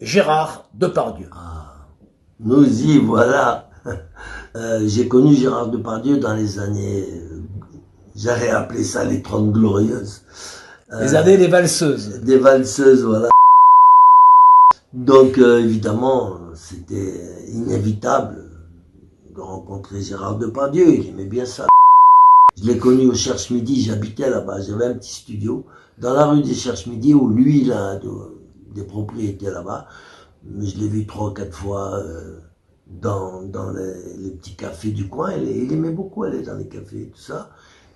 Gérard Depardieu. Ah, nous y voilà. J'ai connu Gérard Depardieu dans les années, j'allais appeler ça les 30 glorieuses. Les années des valseuses. Des valseuses, voilà. Donc évidemment, c'était inévitable de rencontrer Gérard Depardieu, il aimait bien ça. Je l'ai connu au Cherche-Midi, j'habitais là-bas, j'avais un petit studio dans la rue des Cherche-Midi où lui, il a des propriétés là-bas. Mais je l'ai vu 3 ou 4 fois dans les petits cafés du coin. Il aimait beaucoup aller dans les cafés et tout ça.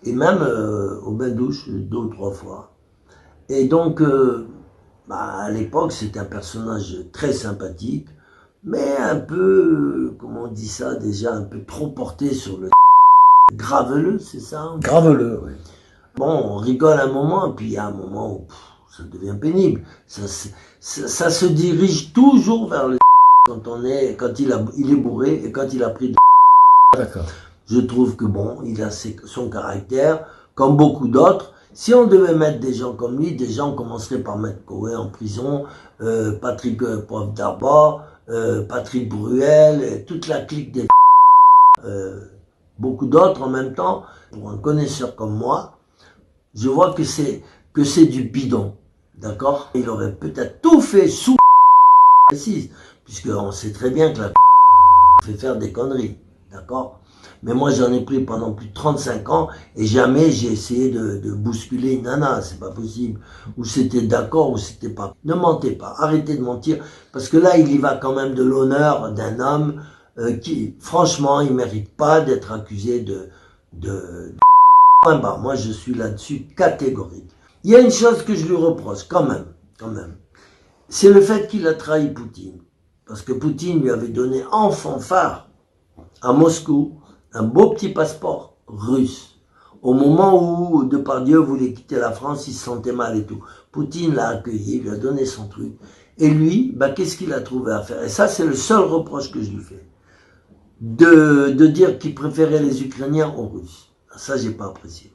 Et même au bain-douche 2 ou 3 fois. Et donc, à l'époque, c'était un personnage très sympathique, mais un peu, comment on dit ça déjà, un peu trop porté sur le graveleux, c'est ça hein? Graveleux, oui. Bon, on rigole un moment, puis il y a un moment où ça devient pénible. Ça se dirige toujours vers le quand il est bourré et quand il a pris de D'accord. Je trouve que bon, il a son caractère, comme beaucoup d'autres. Si on devait mettre des gens comme lui, des gens commenceraient par mettre Coé en prison, Patrick Poivre d'Arbour, Patrick Bruel, et toute la clique des beaucoup d'autres en même temps. Pour un connaisseur comme moi, je vois que c'est du bidon, d'accord? Il aurait peut-être tout fait sous précise, puisqu'on sait très bien que la fait faire des conneries, d'accord? Mais moi j'en ai pris pendant plus de 35 ans et jamais j'ai essayé de bousculer une nana, c'est pas possible. Ou c'était d'accord ou c'était pas. Ne mentez pas, arrêtez de mentir, parce que là il y va quand même de l'honneur d'un homme qui, franchement, il mérite pas d'être accusé de point barre. Moi je suis là-dessus catégorique. Il y a une chose que je lui reproche quand même. C'est le fait qu'il a trahi Poutine. Parce que Poutine lui avait donné en fanfare à Moscou un beau petit passeport russe. Au moment où Depardieu voulait quitter la France, il se sentait mal et tout. Poutine l'a accueilli, lui a donné son truc. Et lui, qu'est-ce qu'il a trouvé à faire? Et ça, c'est le seul reproche que je lui fais. De dire qu'il préférait les Ukrainiens aux Russes. Ça, j'ai pas apprécié.